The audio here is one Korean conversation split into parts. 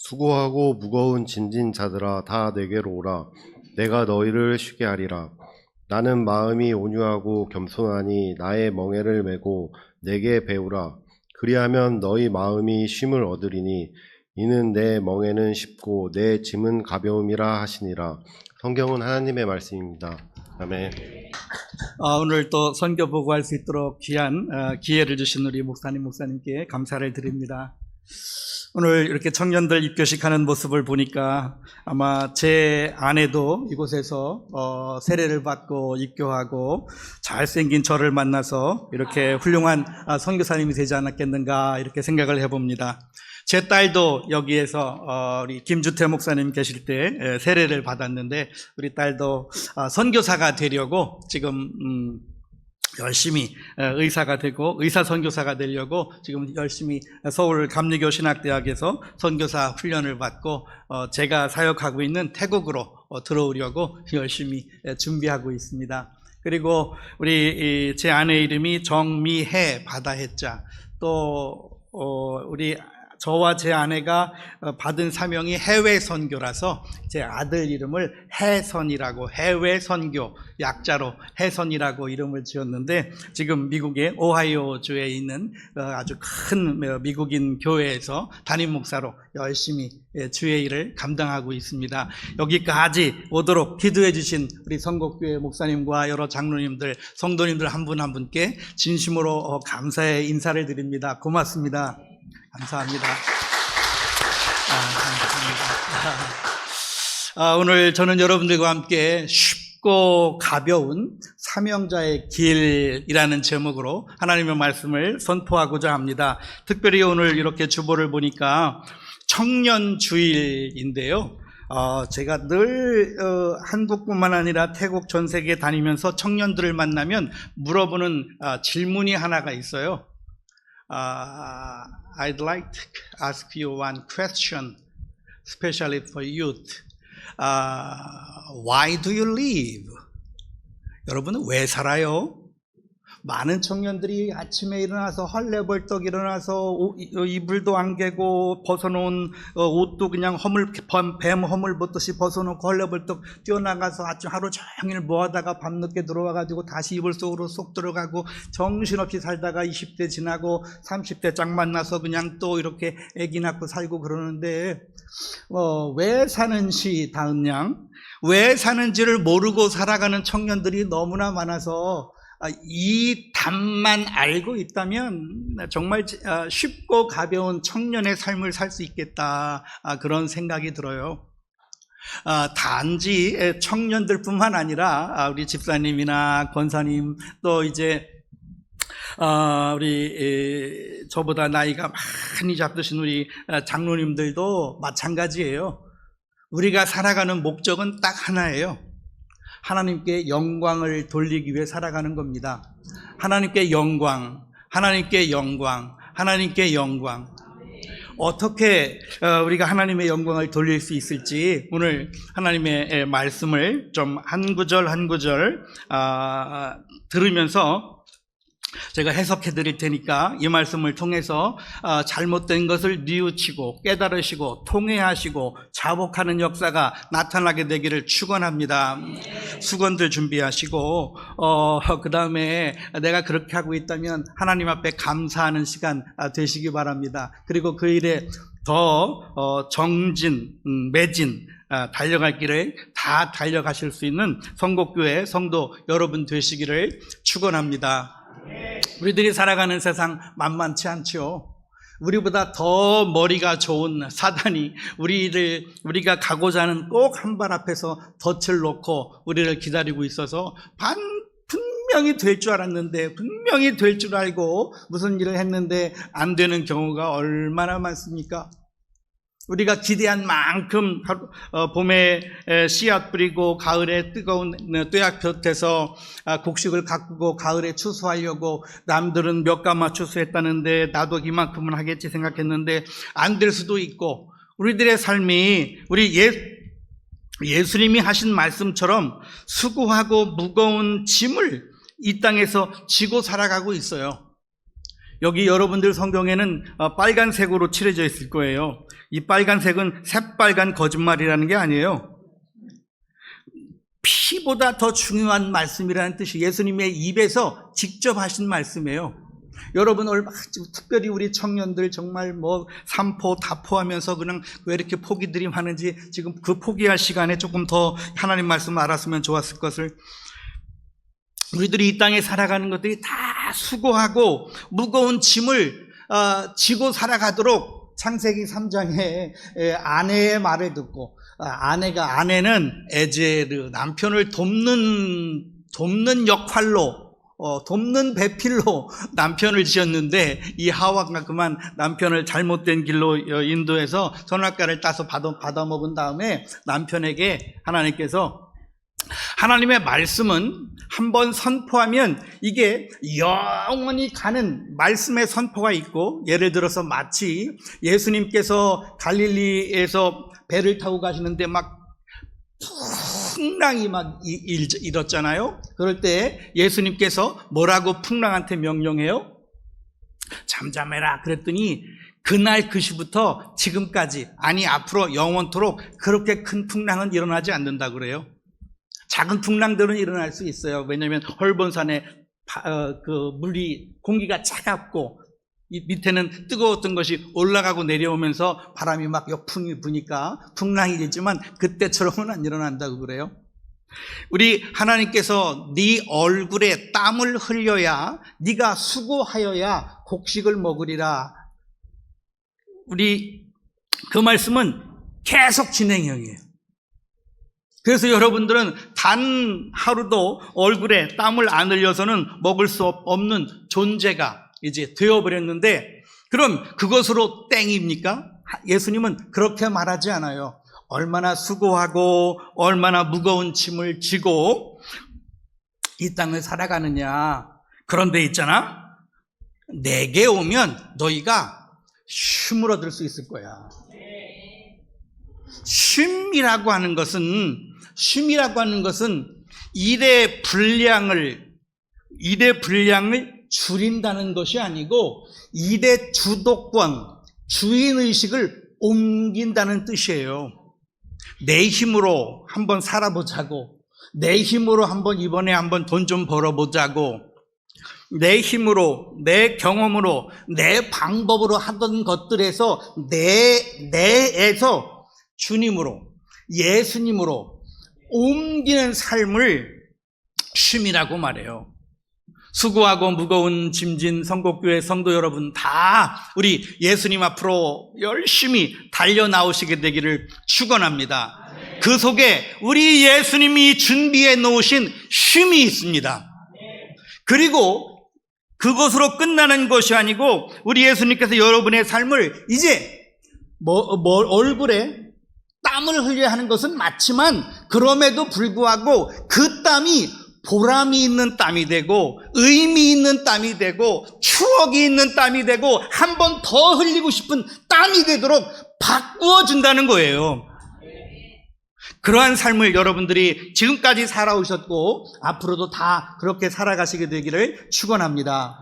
수고하고 무거운 짐진 자들아 다 내게로 오라. 내가 너희를 쉬게 하리라. 나는 마음이 온유하고 겸손하니 나의 멍에를 메고 내게 배우라. 그리하면 너희 마음이 쉼을 얻으리니 이는 내 멍에는 쉽고 내 짐은 가벼움이라 하시니라. 성경은 하나님의 말씀입니다. 아멘. 오늘 또 선교 보고할 수 있도록 귀한 기회를 주신 우리 목사님께 감사를 드립니다. 오늘 이렇게 청년들 입교식하는 모습을 보니까 아마 제 아내도 이곳에서 세례를 받고 입교하고 잘생긴 저를 만나서 이렇게 훌륭한 선교사님이 되지 않았겠는가 이렇게 생각을 해봅니다. 제 딸도 여기에서 우리 김주태 목사님 계실 때 세례를 받았는데 우리 딸도 선교사가 되려고 지금 열심히 의사가 되고 의사 선교사가 되려고 지금 열심히 서울 감리교 신학대학에서 선교사 훈련을 받고 제가 사역하고 있는 태국으로 들어오려고 열심히 준비하고 있습니다. 그리고 우리 제 아내 이름이 정미혜 바다해자, 또 우리 저와 제 아내가 받은 사명이 해외 선교라서 제 아들 이름을 해선이라고, 해외 선교 약자로 해선이라고 이름을 지었는데 지금 미국의 오하이오주에 있는 아주 큰 미국인 교회에서 담임 목사로 열심히 주의 일을 감당하고 있습니다. 여기까지 오도록 기도해 주신 우리 선곡교회 목사님과 여러 장로님들, 성도님들 한 분 한 분께 진심으로 감사의 인사를 드립니다. 고맙습니다. 감사합니다. 감사합니다. 오늘 저는 여러분들과 함께 쉽고 가벼운 사명자의 길이라는 제목으로 하나님의 말씀을 선포하고자 합니다. 특별히 오늘 이렇게 주보를 보니까 청년주일인데요. 제가 늘 한국뿐만 아니라 태국 전 세계 다니면서 청년들을 만나면 물어보는 질문이 하나가 있어요. I'd like to ask you one question, especially for youth. Why do you live? 여러분은 왜 살아요? 많은 청년들이 아침에 일어나서 헐레벌떡 일어나서 이불도 안 개고 벗어놓은 옷도 그냥 뱀 허물 벗듯이 벗어놓고 헐레벌떡 뛰어나가서 아침 하루 종일 뭐하다가 밤늦게 들어와가지고 다시 이불 속으로 쏙 들어가고 정신없이 살다가 20대 지나고 30대 짝 만나서 그냥 또 이렇게 애기 낳고 살고 그러는데 왜 사는지 다은 양, 왜 사는지를 모르고 살아가는 청년들이 너무나 많아서 이 답만 알고 있다면 정말 쉽고 가벼운 청년의 삶을 살 수 있겠다, 그런 생각이 들어요. 단지 청년들뿐만 아니라 우리 집사님이나 권사님, 또 이제 우리 저보다 나이가 많이 잡으신 우리 장로님들도 마찬가지예요. 우리가 살아가는 목적은 딱 하나예요. 하나님께 영광을 돌리기 위해 살아가는 겁니다. 하나님께 영광, 하나님께 영광, 하나님께 영광. 어떻게 우리가 하나님의 영광을 돌릴 수 있을지 오늘 하나님의 말씀을 좀 한 구절 한 구절 들으면서 제가 해석해 드릴 테니까 이 말씀을 통해서 잘못된 것을 뉘우치고 깨달으시고 통회하시고 자복하는 역사가 나타나게 되기를 축원합니다. 수건들 준비하시고 그 다음에 내가 그렇게 하고 있다면 하나님 앞에 감사하는 시간 되시기 바랍니다. 그리고 그 일에 더 매진 달려갈 길을 다 달려가실 수 있는 선곡교회 성도 여러분 되시기를 축원합니다. 우리들이 살아가는 세상 만만치 않죠. 우리보다 더 머리가 좋은 사단이 우리가 가고자 하는 꼭 한 발 앞에서 덫을 놓고 우리를 기다리고 있어서 분명히 될 줄 알았는데, 분명히 될 줄 알고 무슨 일을 했는데 안 되는 경우가 얼마나 많습니까? 우리가 기대한 만큼 봄에 씨앗 뿌리고 가을에 뜨거운 뙤약볕에서 곡식을 가꾸고 가을에 추수하려고 남들은 몇 가마 추수했다는데 나도 이만큼은 하겠지 생각했는데 안 될 수도 있고, 우리들의 삶이 우리 예수님이 하신 말씀처럼 수고하고 무거운 짐을 이 땅에서 지고 살아가고 있어요. 여기 여러분들 성경에는 빨간색으로 칠해져 있을 거예요. 이 빨간색은 새빨간 거짓말이라는 게 아니에요. 피보다 더 중요한 말씀이라는 뜻이 예수님의 입에서 직접 하신 말씀이에요. 여러분 특별히 우리 청년들 정말 삼포 다포하면서 그냥 왜 이렇게 포기들이 많은지 지금 그 포기할 시간에 조금 더 하나님 말씀을 알았으면 좋았을 것을. 우리들이 이 땅에 살아가는 것들이 다 수고하고 무거운 짐을 지고 살아가도록 창세기 3장에 아내의 말을 듣고 아내는 에제르 남편을 돕는 역할로 돕는 배필로 남편을 지었는데 이 하와가 그만 남편을 잘못된 길로 인도해서 선악과를 따서 받아먹은 다음에 남편에게 하나님의 말씀은 한번 선포하면 이게 영원히 가는 말씀의 선포가 있고, 예를 들어서 마치 예수님께서 갈릴리에서 배를 타고 가시는데 막 풍랑이 막 일었잖아요. 그럴 때 예수님께서 뭐라고 풍랑한테 명령해요? 잠잠해라 그랬더니 그날 그 시부터 지금까지, 아니 앞으로 영원토록 그렇게 큰 풍랑은 일어나지 않는다 그래요. 작은 풍랑들은 일어날 수 있어요. 왜냐하면 헐본산에 공기가 차갑고 밑에는 뜨거웠던 것이 올라가고 내려오면서 바람이 막 역풍이 부니까 풍랑이 있지만 그때처럼은 안 일어난다고 그래요. 우리 하나님께서 네 얼굴에 땀을 흘려야, 네가 수고하여야 곡식을 먹으리라. 우리 그 말씀은 계속 진행형이에요. 그래서 여러분들은 단 하루도 얼굴에 땀을 안 흘려서는 먹을 수 없는 존재가 이제 되어버렸는데, 그럼 그것으로 땡입니까? 예수님은 그렇게 말하지 않아요. 얼마나 수고하고 얼마나 무거운 짐을 지고 이 땅을 살아가느냐. 그런데 있잖아, 내게 오면 너희가 쉼을 얻을 수 있을 거야. 쉼이라고 하는 것은 일의 분량을 줄인다는 것이 아니고 일의 주도권, 주인의식을 옮긴다는 뜻이에요. 내 힘으로 한번 살아보자고, 내 힘으로 이번에 한번 돈 좀 벌어보자고, 내 힘으로, 내 경험으로, 내 방법으로 하던 것들에서 내에서 주님으로, 예수님으로 옮기는 삶을 쉼이라고 말해요. 수고하고 무거운 짐진 성곡교회 성도 여러분, 다 우리 예수님 앞으로 열심히 달려나오시게 되기를 축원합니다. 그 속에 우리 예수님이 준비해 놓으신 쉼이 있습니다. 그리고 그것으로 끝나는 것이 아니고 우리 예수님께서 여러분의 삶을 이제 얼굴에 땀을 흘려야 하는 것은 맞지만, 그럼에도 불구하고 그 땀이 보람이 있는 땀이 되고 의미 있는 땀이 되고 추억이 있는 땀이 되고 한 번 더 흘리고 싶은 땀이 되도록 바꾸어 준다는 거예요. 그러한 삶을 여러분들이 지금까지 살아오셨고 앞으로도 다 그렇게 살아가시게 되기를 축원합니다.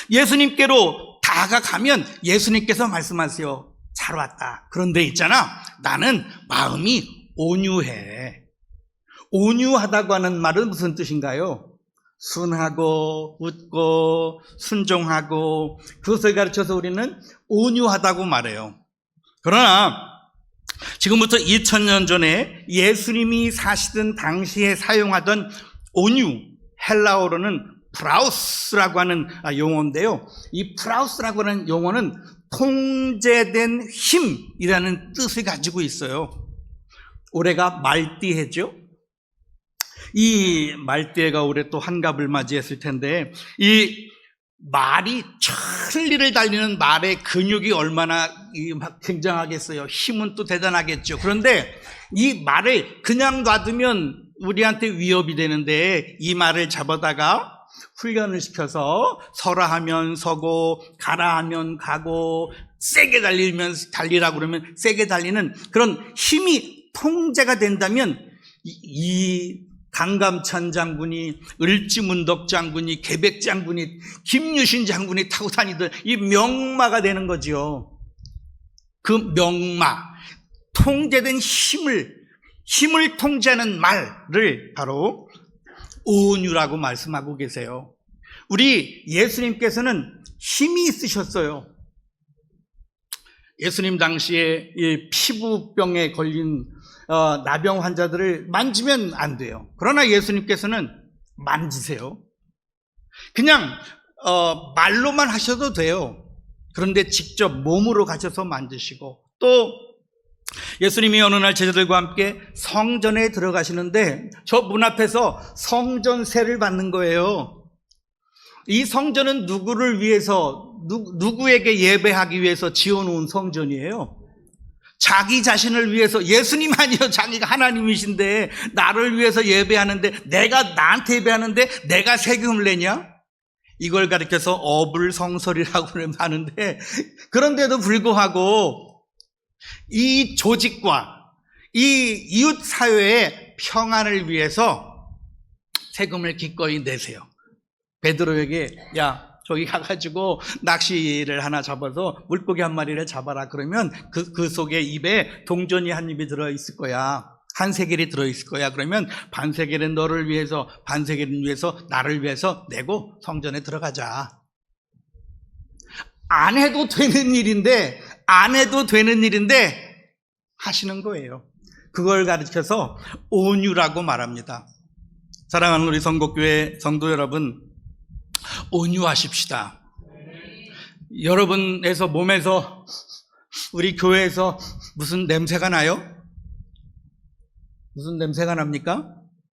예수님께로 다가가면 예수님께서 말씀하세요. 잘 왔다. 그런데 있잖아, 나는 마음이 온유해. 온유하다고 하는 말은 무슨 뜻인가요? 순하고 웃고 순종하고, 그것을 가르쳐서 우리는 온유하다고 말해요. 그러나 지금부터 2000년 전에 예수님이 사시던 당시에 사용하던 온유, 헬라어로는 프라우스라고 하는 용어인데요. 이 프라우스라고 하는 용어는 통제된 힘이라는 뜻을 가지고 있어요. 올해가 말띠해죠. 이 말띠해가 올해 또 한갑을 맞이했을 텐데, 이 말이 천리를 달리는 말의 근육이 얼마나 굉장하겠어요. 힘은 또 대단하겠죠. 그런데 이 말을 그냥 놔두면 우리한테 위협이 되는데, 이 말을 잡아다가 훈련을 시켜서 서라 하면 서고 가라 하면 가고 세게 달리라고 그러면 세게 달리는 그런 힘이 통제가 된다면, 이 강감찬 장군이, 을지문덕 장군이, 계백 장군이, 김유신 장군이 타고 다니던 이 명마가 되는 거죠. 그 명마, 통제된 힘을 통제하는 말을 바로 온유라고 말씀하고 계세요. 우리 예수님께서는 힘이 있으셨어요. 예수님 당시에 이 피부병에 걸린 나병 환자들을 만지면 안 돼요. 그러나 예수님께서는 만지세요. 그냥 말로만 하셔도 돼요. 그런데 직접 몸으로 가셔서 만지시고, 또 예수님이 어느 날 제자들과 함께 성전에 들어가시는데 저 문 앞에서 성전세를 받는 거예요. 이 성전은 누구를 위해서, 누구에게 예배하기 위해서 지어놓은 성전이에요. 자기 자신을 위해서. 예수님 아니요, 자기가 하나님이신데 나를 위해서 예배하는데, 내가 나한테 예배하는데 내가 세금을 내냐? 이걸 가리켜서 어불성설이라고 하는데, 그런데도 불구하고 이 조직과 이 이웃 사회의 평안을 위해서 세금을 기꺼이 내세요. 베드로에게, 야, 저기 가가지고 낚시를 하나 잡아서 물고기 한 마리를 잡아라. 그러면 그 속에 입에 동전이 한 입이 들어있을 거야. 한 세겔이 들어있을 거야. 그러면 반 세겔은 너를 위해서, 반 세겔은 위해서, 나를 위해서 내고 성전에 들어가자. 안 해도 되는 일인데 하시는 거예요. 그걸 가르쳐서 온유라고 말합니다. 사랑하는 우리 성곡교회 성도 여러분, 온유하십시다. 여러분에서 몸에서, 우리 교회에서 무슨 냄새가 나요? 무슨 냄새가 납니까?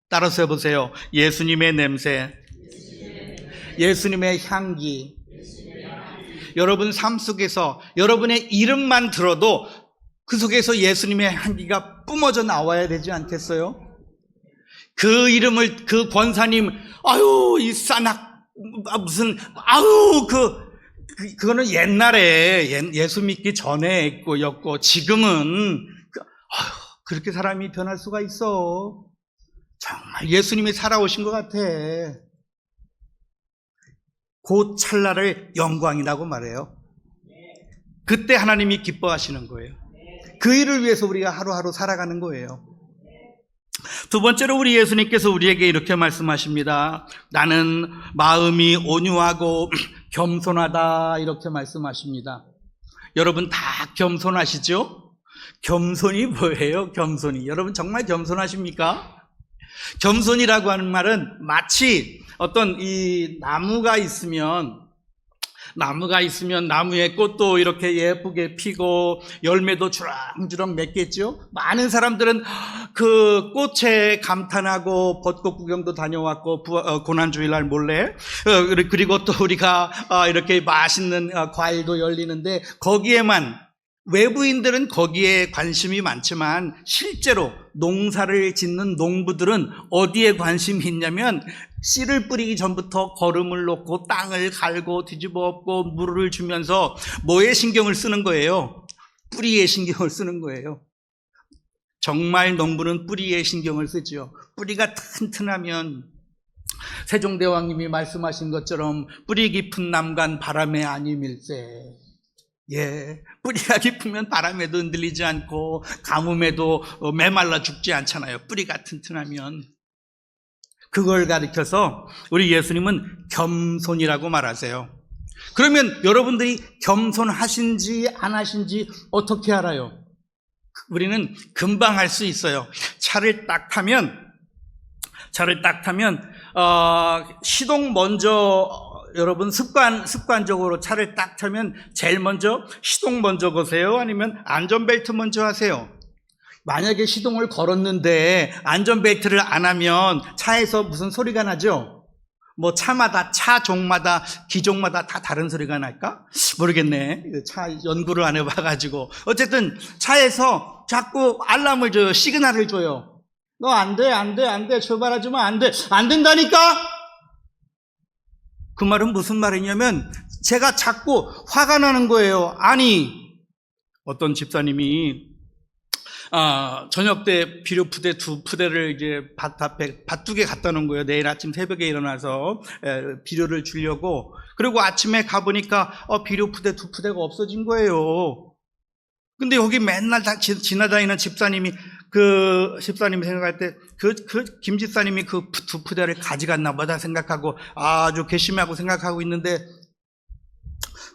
따라서 해보세요. 예수님의 냄새, 예수님의 향기. 여러분 삶 속에서 여러분의 이름만 들어도 그 속에서 예수님의 향기가 뿜어져 나와야 되지 않겠어요? 그 이름을, 그 권사님, 아유, 이 싸낙, 무슨, 아유, 그거는 옛날에, 예수 믿기 전에 였고, 지금은, 그렇게 사람이 변할 수가 있어. 정말 예수님이 살아오신 것 같아. 그 찰나를 영광이라고 말해요. 그때 하나님이 기뻐하시는 거예요. 그 일을 위해서 우리가 하루하루 살아가는 거예요. 두 번째로 우리 예수님께서 우리에게 이렇게 말씀하십니다. 나는 마음이 온유하고 겸손하다, 이렇게 말씀하십니다. 여러분 다 겸손하시죠? 겸손이 뭐예요? 겸손이. 여러분 정말 겸손하십니까? 겸손이라고 하는 말은 마치 어떤 이 나무가 있으면 나무에 꽃도 이렇게 예쁘게 피고 열매도 주렁주렁 맺겠죠. 많은 사람들은 그 꽃에 감탄하고 벚꽃 구경도 다녀왔고, 고난주일날 몰래, 그리고 또 우리가 이렇게 맛있는 과일도 열리는데, 외부인들은 거기에 관심이 많지만 실제로 농사를 짓는 농부들은 어디에 관심이 있냐면, 씨를 뿌리기 전부터 거름을 놓고 땅을 갈고 뒤집어 엎고 물을 주면서 뭐에 신경을 쓰는 거예요? 뿌리에 신경을 쓰는 거예요. 정말 농부는 뿌리에 신경을 쓰죠. 뿌리가 튼튼하면 세종대왕님이 말씀하신 것처럼 뿌리 깊은 남간 바람에 아니밀세. 예, 뿌리가 깊으면 바람에도 흔들리지 않고 가뭄에도 메말라 죽지 않잖아요. 뿌리가 튼튼하면. 그걸 가리켜서 우리 예수님은 겸손이라고 말하세요. 그러면 여러분들이 겸손하신지 안 하신지 어떻게 알아요? 우리는 금방 알 수 있어요. 차를 딱 타면 시동 먼저, 여러분 습관적으로 차를 딱 타면 제일 먼저 시동 먼저 거세요? 아니면 안전벨트 먼저 하세요? 만약에 시동을 걸었는데 안전벨트를 안 하면 차에서 무슨 소리가 나죠? 뭐 차마다, 차종마다, 기종마다 다 다른 소리가 날까? 모르겠네. 차 연구를 안 해봐가지고. 어쨌든 차에서 자꾸 알람을 줘요. 시그널을 줘요. 너 안 돼. 출발하지 마. 안 된다니까? 그 말은 무슨 말이냐면 제가 자꾸 화가 나는 거예요. 아니, 어떤 집사님이 저녁 때 비료 푸대 2푸대를 이제 밭 앞에 밭 2개 갖다 놓은 거예요. 내일 아침 새벽에 일어나서 비료를 주려고. 그리고 아침에 가보니까 비료 푸대 2푸대가 없어진 거예요. 근데 여기 맨날 지나다니는 집사님이 생각할 때 김 집사님이 그 2푸대를 가져갔나 보다 생각하고 아주 괘씸하고 생각하고 있는데,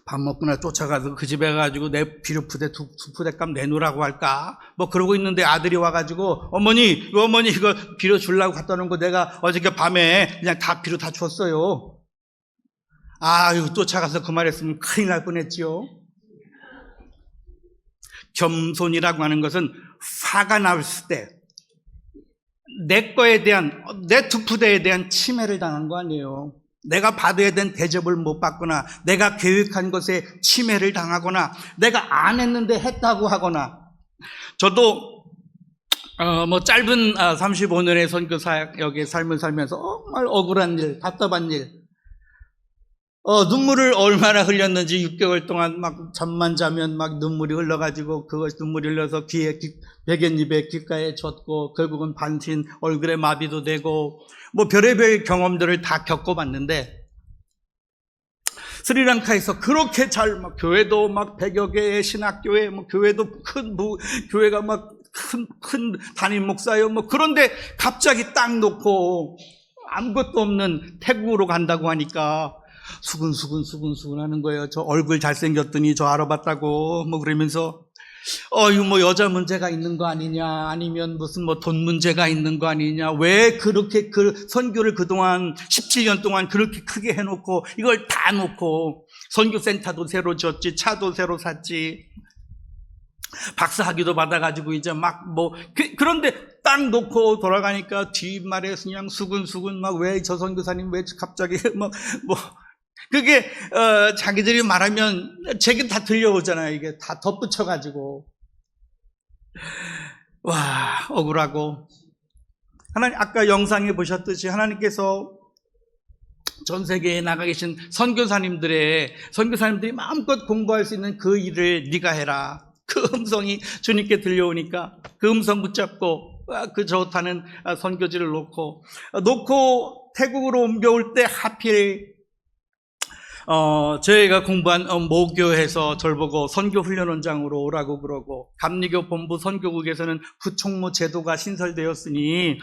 밥 먹고 쫓아가서 그 집에 가지고 내 비료 푸대 2푸대값 내놓으라고 할까? 뭐 그러고 있는데 아들이 와가지고 어머니 이거 비료 주려고 갖다 놓은 거 내가 어저께 밤에 그냥 다 비료 다 줬어요. 이거 쫓아가서 그 말했으면 큰일 날 뻔했지요. 겸손이라고 하는 것은 화가 났을 때 내 거에 대한, 내 2푸대에 대한 침해를 당한 거 아니에요. 내가 받아야 된 대접을 못 받거나, 내가 계획한 것에 침해를 당하거나, 내가 안 했는데 했다고 하거나. 저도 짧은 35년의 선교 사역의 삶을 살면서 정말 억울한 일, 답답한 일, 눈물을 얼마나 흘렸는지 6개월 동안 막 잠만 자면 막 눈물이 흘러가지고 그것이 눈물이 흘러서 베갯잎에 귓가에 젖고 결국은 반신 얼굴에 마비도 되고 뭐 별의별 경험들을 다 겪어봤는데, 스리랑카에서 그렇게 막 교회도 막 100여 개의 신학교회, 뭐 교회도 교회가 막 큰 담임 목사요. 뭐 그런데 갑자기 딱 놓고 아무것도 없는 태국으로 간다고 하니까 수근수근 하는 거예요. 저 얼굴 잘생겼더니 저 알아봤다고 뭐 그러면서 이거 뭐 여자 문제가 있는 거 아니냐, 아니면 무슨 뭐 돈 문제가 있는 거 아니냐, 왜 그렇게 선교를 그동안 17년 동안 그렇게 크게 해놓고 이걸 다 놓고 선교센터도 새로 지었지, 차도 새로 샀지, 박사학위도 받아가지고 이제 막 그런데 딱 놓고 돌아가니까 뒷말에 그냥 수근수근 막 왜 저 선교사님 왜 갑자기 그게 자기들이 말하면 제게 다 들려오잖아요. 이게 다 덧붙여가지고 와 억울하고. 하나님 아까 영상에 보셨듯이 하나님께서 전 세계에 나가 계신 선교사님들이 마음껏 공부할 수 있는 그 일을 네가 해라. 그 음성이 주님께 들려오니까 그 음성 붙잡고 그 좋다는 선교지를 놓고 태국으로 옮겨올 때 하필 저희가 공부한 모교에서 저를 보고 선교훈련원장으로 오라고 그러고, 감리교 본부 선교국에서는 부총무 제도가 신설되었으니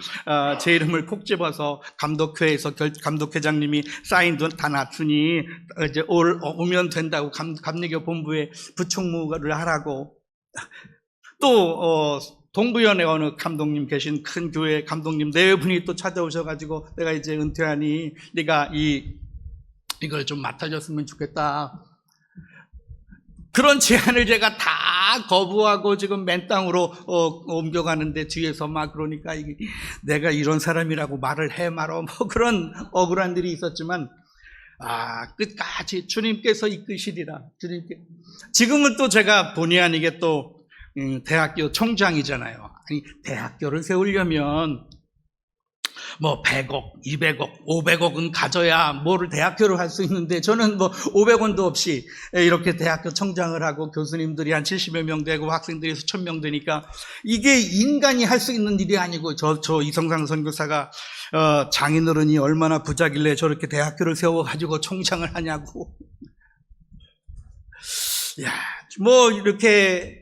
제 이름을 콕 집어서 감독회에서 감독회장님이 사인도 다 놨으니 이제 오면 된다고 감리교 본부에 부총무를 하라고. 또 동부연의 어느 감독님 계신 큰 교회 감독님 4분이 또 찾아오셔가지고 내가 이제 은퇴하니 네가 이걸 좀 맡아줬으면 좋겠다. 그런 제안을 제가 다 거부하고 지금 맨 땅으로 옮겨가는데 뒤에서 막 그러니까 내가 이런 사람이라고 말을 해 말어 뭐 그런 억울한 일이 있었지만 끝까지 주님께서 이끄시리라. 지금은 또 제가 본의 아니게 또 대학교 총장이잖아요. 아니, 대학교를 세우려면 뭐 100억, 200억, 500억은 가져야 뭐를 대학교를 할 수 있는데, 저는 뭐 500원도 없이 이렇게 대학교 총장을 하고 교수님들이 한 70여 명 되고 학생들이 수천 명 되니까 이게 인간이 할 수 있는 일이 아니고, 저 이성상 선교사가 장인어른이 얼마나 부자길래 저렇게 대학교를 세워가지고 총장을 하냐고. 뭐 이렇게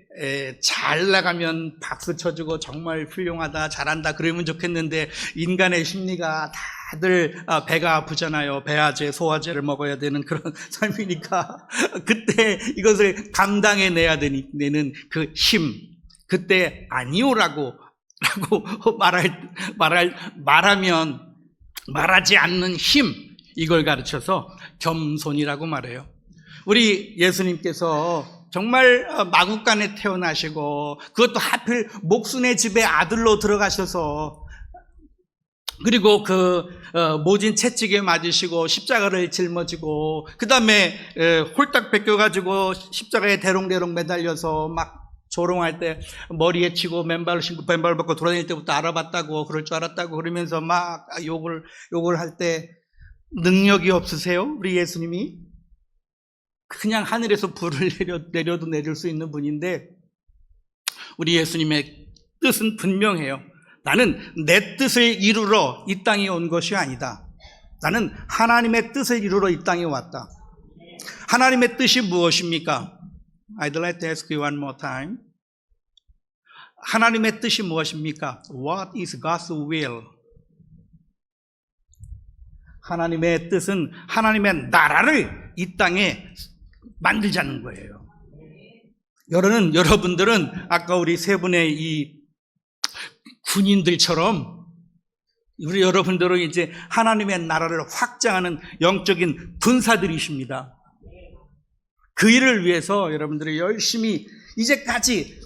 잘 나가면 박수 쳐주고 정말 훌륭하다, 잘한다 그러면 좋겠는데, 인간의 심리가 다들 배가 아프잖아요. 배아제, 소화제를 먹어야 되는 그런 삶이니까 그때 이것을 감당해내야 되는 그 힘, 그때 아니오라고 말하면 말하지 않는 힘, 이걸 가르쳐서 겸손이라고 말해요. 우리 예수님께서 정말 마국간에 태어나시고, 그것도 하필 목순의 집에 아들로 들어가셔서, 그리고 모진 채찍에 맞으시고 십자가를 짊어지고, 그 다음에 홀딱 벗겨가지고 십자가에 대롱대롱 매달려서 막 조롱할 때 머리에 치고 맨발을 신고 맨발 벗고 돌아다닐 때부터 알아봤다고, 그럴 줄 알았다고 그러면서 막 욕을 할 때 능력이 없으세요? 우리 예수님이 그냥 하늘에서 불을 내려도 내릴 수 있는 분인데, 우리 예수님의 뜻은 분명해요. 나는 내 뜻을 이루러 이 땅에 온 것이 아니다. 나는 하나님의 뜻을 이루러 이 땅에 왔다. 하나님의 뜻이 무엇입니까? I'd like to ask you one more time. 하나님의 뜻이 무엇입니까? What is God's will? 하나님의 뜻은 하나님의 나라를 이 땅에 만들자는 거예요. 여러분들은 아까 우리 세 분의 이 군인들처럼 우리 여러분들은 이제 하나님의 나라를 확장하는 영적인 군사들이십니다. 그 일을 위해서 여러분들이 열심히 이제까지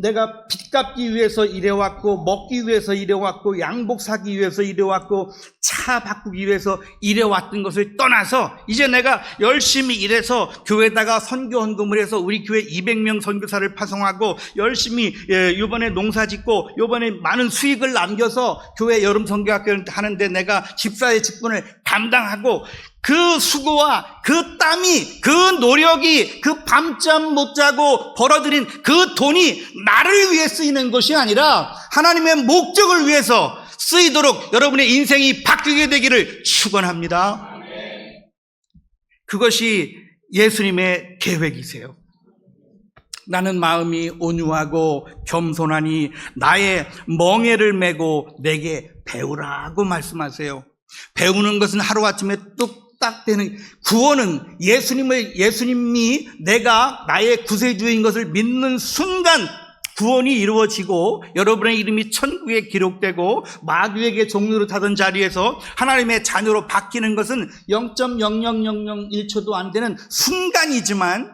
내가 빚 갚기 위해서 일해왔고, 먹기 위해서 일해왔고, 양복 사기 위해서 일해왔고, 차 바꾸기 위해서 일해왔던 것을 떠나서 이제 내가 열심히 일해서 교회에다가 선교 헌금을 해서 우리 교회 200명 선교사를 파송하고 열심히 이번에 농사 짓고 이번에 많은 수익을 남겨서 교회 여름 선교학교를 하는데 내가 집사의 직분을 감당하고 그 수고와 그 땀이, 그 노력이, 그 밤잠 못 자고 벌어들인 그 돈이 나를 위해 쓰이는 것이 아니라 하나님의 목적을 위해서 쓰이도록 여러분의 인생이 바뀌게 되기를 축원합니다. 그것이 예수님의 계획이세요. 나는 마음이 온유하고 겸손하니 나의 멍에를 메고 내게 배우라고 말씀하세요. 배우는 것은 하루아침에 뚝딱 되는 구원은 예수님이 내가 나의 구세주인 것을 믿는 순간 구원이 이루어지고 여러분의 이름이 천국에 기록되고 마귀에게 종로를 타던 자리에서 하나님의 자녀로 바뀌는 것은 0.00001초도 안 되는 순간이지만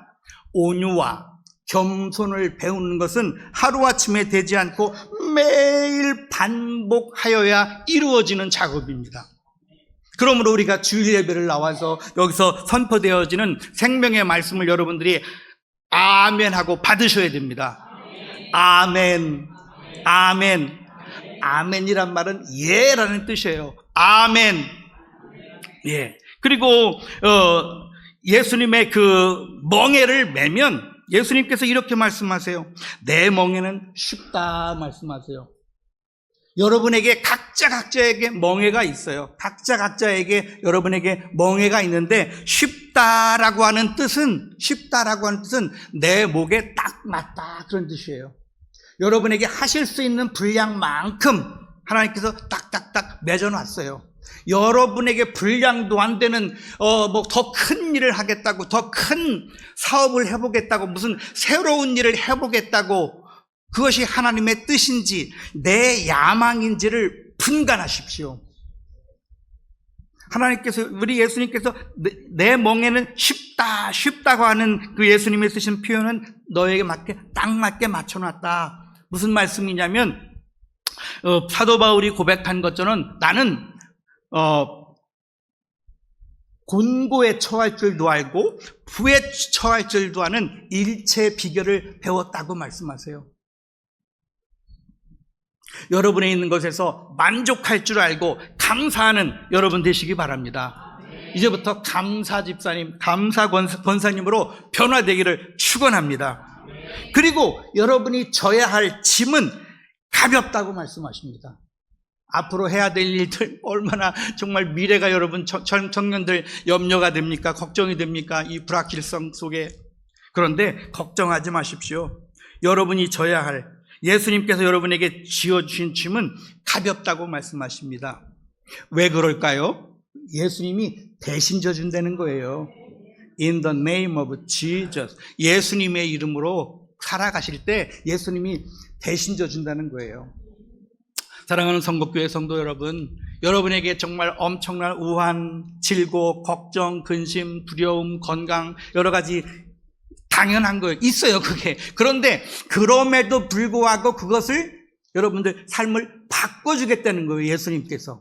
온유와 겸손을 배우는 것은 하루아침에 되지 않고 매일 반복하여야 이루어지는 작업입니다. 그러므로 우리가 주일 예배를 나와서 여기서 선포되어지는 생명의 말씀을 여러분들이 아멘 하고 받으셔야 됩니다. 아멘, 아멘. 아멘이란 말은 예라는 뜻이에요. 아멘. 예. 그리고 예수님의 그 멍에를 매면 예수님께서 이렇게 말씀하세요. 내 멍에는 쉽다 말씀하세요. 여러분에게 각자에게 멍에가 있어요. 각자에게 여러분에게 멍에가 있는데 쉽다라고 하는 뜻은 내 목에 딱 맞다 그런 뜻이에요. 여러분에게 하실 수 있는 분량만큼 하나님께서 딱딱딱 맺어놨어요. 여러분에게 분량도 안 되는 더 큰 일을 하겠다고, 더 큰 사업을 해보겠다고, 무슨 새로운 일을 해보겠다고, 그것이 하나님의 뜻인지 내 야망인지를 분간하십시오. 하나님께서, 우리 예수님께서 내 멍에는 쉽다고 하는 그 예수님의 쓰신 표현은 너에게 딱 맞게 맞춰놨다. 무슨 말씀이냐면 사도 바울이 고백한 것처럼 나는 곤고에 처할 줄도 알고 부에 처할 줄도 아는 일체 비결을 배웠다고 말씀하세요. 여러분의 있는 것에서 만족할 줄 알고 감사하는 여러분 되시기 바랍니다. 이제부터 감사 집사님, 감사 권사님으로 변화되기를 축원합니다. 그리고 여러분이 져야 할 짐은 가볍다고 말씀하십니다. 앞으로 해야 될 일들 얼마나 정말 미래가 여러분 청년들 염려가 됩니까? 걱정이 됩니까? 이 불확실성 속에. 그런데 걱정하지 마십시오. 여러분이 져야 할, 예수님께서 여러분에게 지어주신 짐은 가볍다고 말씀하십니다. 왜 그럴까요? 예수님이 대신 져준다는 거예요. In the name of Jesus. 예수님의 이름으로 살아가실 때 예수님이 대신 져준다는 거예요. 사랑하는 성국교회 성도 여러분, 여러분에게 정말 엄청난 우한, 질고, 걱정, 근심, 두려움, 건강 여러 가지 당연한 거예요. 있어요, 그게. 그런데 그럼에도 불구하고 그것을 여러분들 삶을 바꿔주겠다는 거예요, 예수님께서.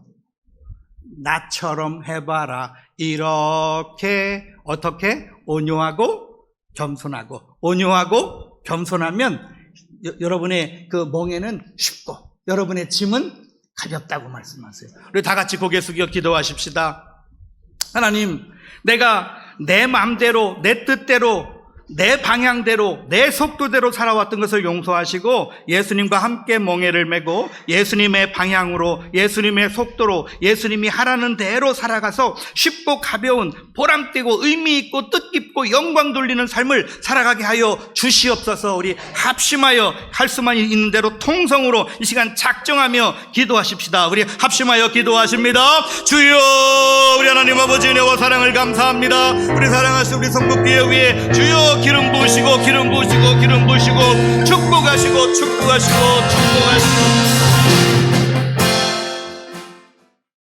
나처럼 해봐라. 이렇게 어떻게? 온유하고 겸손하고. 온유하고 겸손하면 여러분의 그 멍에는 쉽고 여러분의 짐은 가볍다고 말씀하세요. 우리 다 같이 고개 숙여 기도하십시다. 하나님, 내가 내 마음대로, 내 뜻대로 내 방향대로 내 속도대로 살아왔던 것을 용서하시고 예수님과 함께 멍에를 메고 예수님의 방향으로 예수님의 속도로 예수님이 하라는 대로 살아가서 쉽고 가벼운 보람되고 의미있고 뜻깊고 영광 돌리는 삶을 살아가게 하여 주시옵소서. 우리 합심하여 할 수만 있는 대로 통성으로 이 시간 작정하며 기도하십시다. 우리 합심하여 기도하십니다. 주여, 우리 하나님 아버지 은혜와 사랑을 감사합니다. 우리 사랑하신 우리 성북교회 위에 주여 기름 부으시고 기름 부으시고 기름 부으시고 축복하시고 축복하시고 축복하시고